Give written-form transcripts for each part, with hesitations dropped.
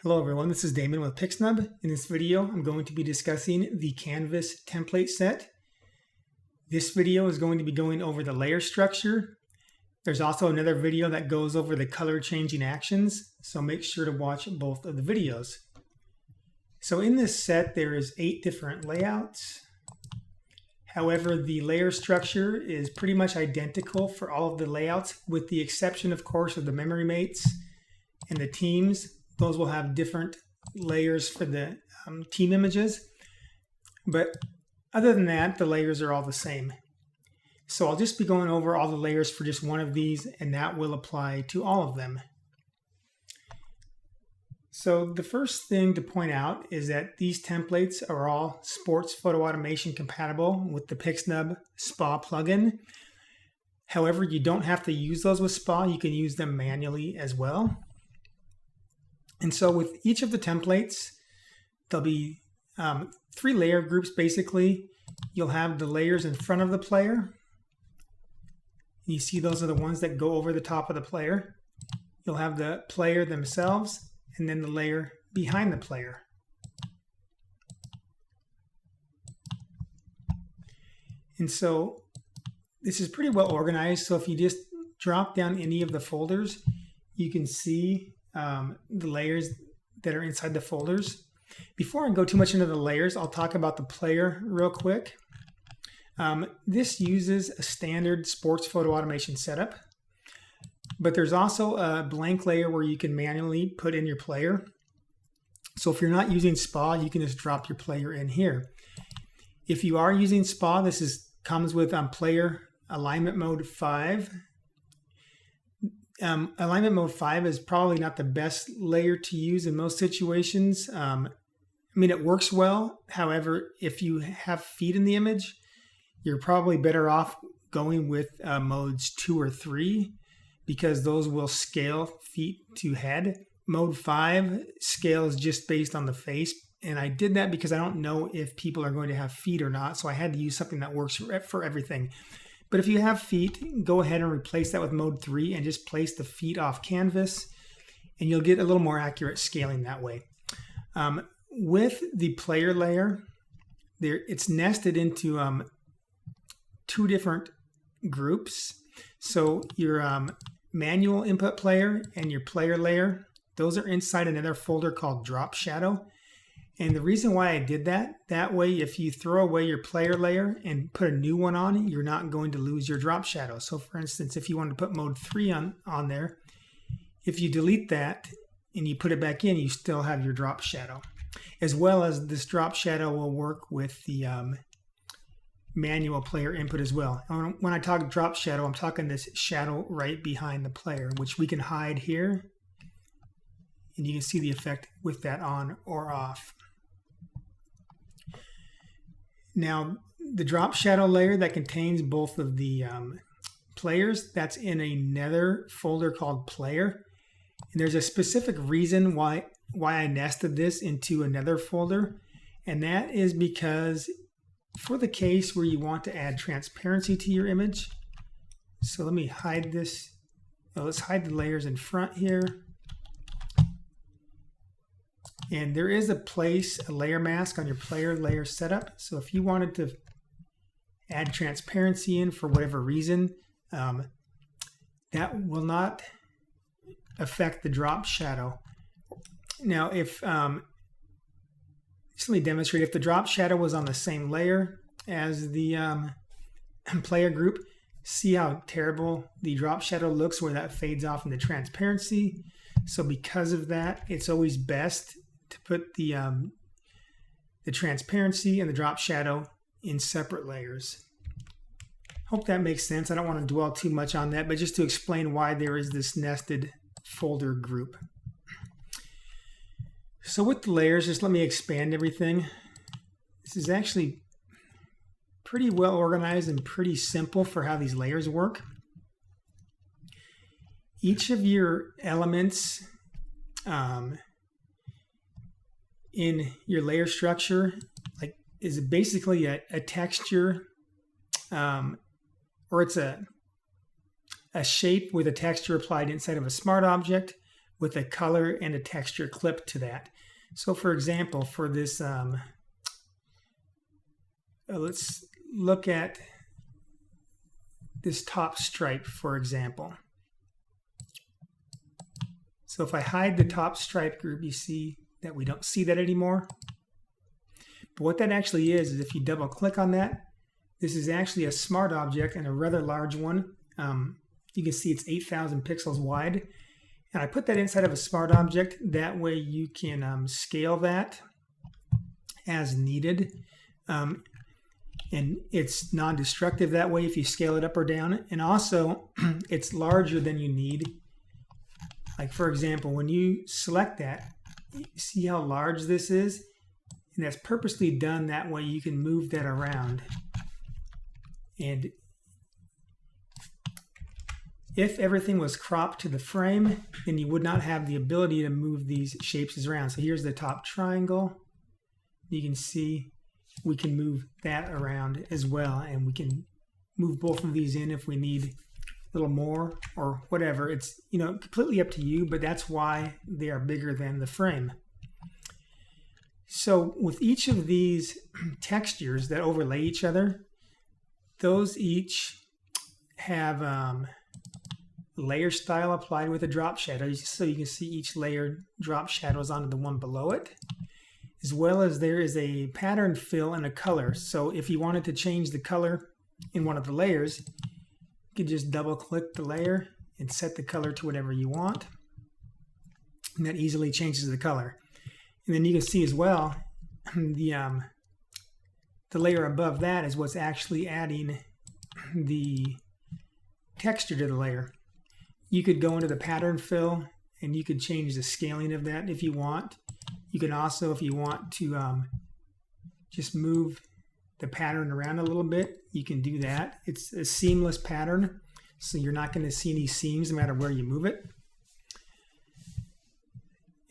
Hello everyone, this is Damon with Pixnub. In this video, I'm going to be discussing the Canvas template set. This video is going to be going over the layer structure. There's also another video that goes over the color changing actions, so make sure to watch both of the videos. So in this set, there is 8 different layouts. However, the layer structure is pretty much identical for all of the layouts, with the exception, of course, of the memory mates and the teams. Those will have different layers for the team images. But other than that, the layers are all the same. So I'll just be going over all the layers for just one of these, and that will apply to all of them. So the first thing to point out is that these templates are all sports photo automation compatible with the Pixnub SPA plugin. However, you don't have to use those with SPA. You can use them manually as well. And so with each of the templates, there'll be 3 layer groups basically. You'll have the layers in front of the player. You see those are the ones that go over the top of the player. You'll have the player themselves, and then the layer behind the player. And so this is pretty well organized. So if you just drop down any of the folders, you can see the layers that are inside the folders. Before I go too much into the layers, I'll talk about the player real quick. This uses a standard sports photo automation setup, but there's also a blank layer where you can manually put in your player. So if you're not using SPA, you can just drop your player in here. If you are using SPA, this comes with player alignment mode 5. Alignment mode 5 is probably not the best layer to use in most situations. I mean, it works well. However, if you have feet in the image, you're probably better off going with modes 2 or 3, because those will scale feet to head. Mode 5 scales just based on the face. And I did that because I don't know if people are going to have feet or not. So I had to use something that works for everything. But if you have feet, go ahead and replace that with mode 3 and just place the feet off canvas, and you'll get a little more accurate scaling that way. With the player layer, it's nested into 2 different groups. So your manual input player and your player layer, those are inside another folder called drop shadow. And the reason why I did that way, if you throw away your player layer and put a new one on, you're not going to lose your drop shadow. So for instance, if you want to put mode 3 on there, if you delete that and you put it back in, you still have your drop shadow. As well as this drop shadow will work with the manual player input as well. And when I talk drop shadow, I'm talking this shadow right behind the player, which we can hide here. And you can see the effect with that on or off. Now, the drop shadow layer that contains both of the players, that's in another folder called player. And there's a specific reason why I nested this into another folder. And that is because for the case where you want to add transparency to your image. So let me hide this. Well, let's hide the layers in front here. And there is a layer mask on your player layer setup. So if you wanted to add transparency in for whatever reason, that will not affect the drop shadow. Now, if just let me demonstrate. If the drop shadow was on the same layer as the player group, see how terrible the drop shadow looks where that fades off into transparency. So because of that, it's always best to put the transparency and the drop shadow in separate layers. Hope that makes sense. I don't want to dwell too much on that, but just to explain why there is this nested folder group. So with the layers, just let me expand everything. This is actually pretty well organized and pretty simple for how these layers work. Each of your elements in your layer structure is basically a texture, or it's a shape with a texture applied inside of a smart object, with a color and a texture clipped to that. So for example, for this, let's look at this top stripe, for example. So if I hide the top stripe group, you see that we don't see that anymore. But what that actually is if you double click on that, this is actually a smart object and a rather large one. You can see it's 8,000 pixels wide. And I put that inside of a smart object. That way you can scale that as needed. And it's non-destructive that way if you scale it up or down. And also, it's larger than you need. Like for example, when you select that, see how large this is? And that's purposely done that way you can move that around. And if everything was cropped to the frame, then you would not have the ability to move these shapes around. So here's the top triangle. You can see we can move that around as well, and we can move both of these in if we need a little more or whatever. It's, you know, completely up to you, but that's why they are bigger than the frame. So with each of these textures that overlay each other, those each have layer style applied with a drop shadow, so you can see each layer drop shadows onto the one below it, as well as there is a pattern fill and a color. So if you wanted to change the color in one of the layers, you could just double click the layer and set the color to whatever you want, and that easily changes the color. And then you can see as well the layer above that is what's actually adding the texture to the layer. You could go into the pattern fill and you could change the scaling of that if you want. You can also, if you want to just move the pattern around a little bit, you can do that. It's a seamless pattern, so you're not going to see any seams no matter where you move it.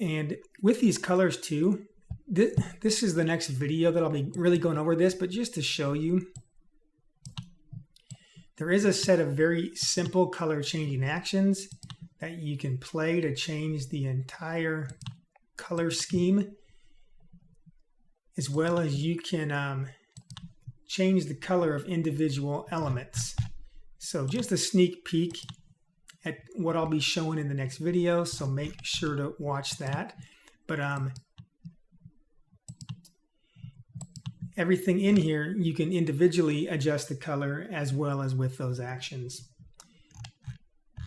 And with these colors too, this is the next video that I'll be really going over this, but just to show you, there is a set of very simple color changing actions that you can play to change the entire color scheme, as well as you can change the color of individual elements. So just a sneak peek at what I'll be showing in the next video, so make sure to watch that. But everything in here, you can individually adjust the color as well as with those actions.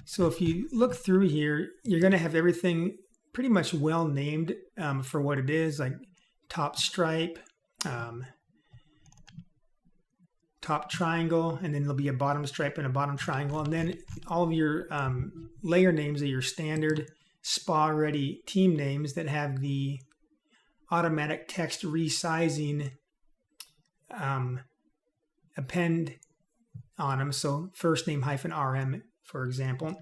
So if you look through here, you're going to have everything pretty much well named for what it is, like top stripe, top triangle, and then there'll be a bottom stripe and a bottom triangle, and then all of your layer names are your standard SPA ready team names that have the automatic text resizing append on them. So first name -RM, for example.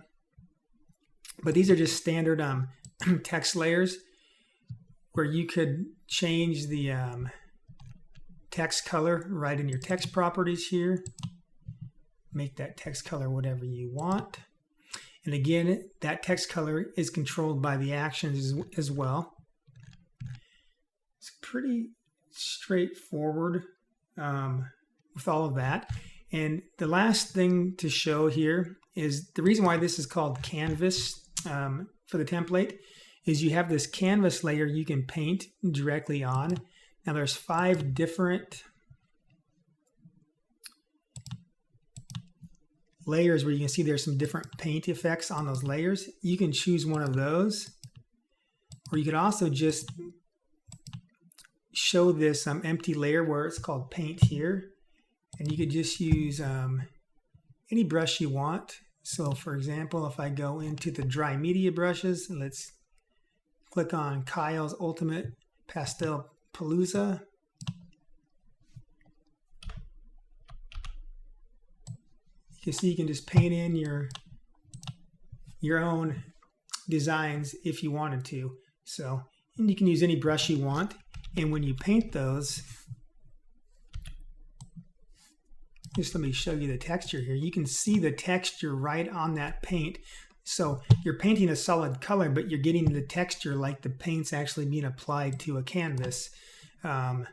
But these are just standard text layers where you could change the text color right in your text properties here. Make that text color whatever you want. And again, that text color is controlled by the actions as well. It's pretty straightforward with all of that. And the last thing to show here is the reason why this is called canvas for the template is you have this canvas layer you can paint directly on. Now there's 5 different layers where you can see there's some different paint effects on those layers. You can choose one of those, or you could also just show this empty layer where it's called paint here, and you could just use any brush you want. So for example, if I go into the dry media brushes, let's click on Kyle's Ultimate Pastel Palooza. You can see you can just paint in your own designs if you wanted to. So, and you can use any brush you want. And when you paint those, just let me show you the texture here. You can see the texture right on that paint. So you're painting a solid color, but you're getting the texture like the paint's actually being applied to a canvas. And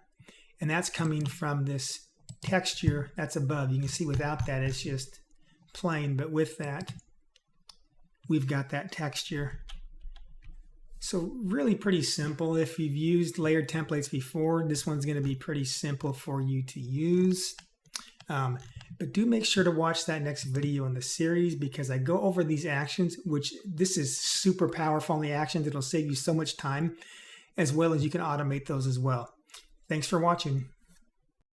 that's coming from this texture that's above. You can see without that, it's just plain, but with that, we've got that texture. So really pretty simple. If you've used layered templates before, this one's going to be pretty simple for you to use. But do make sure to watch that next video in the series, because I go over these actions, which this is super powerful in the actions. It'll save you so much time, as well as you can automate those as well. Thanks for watching.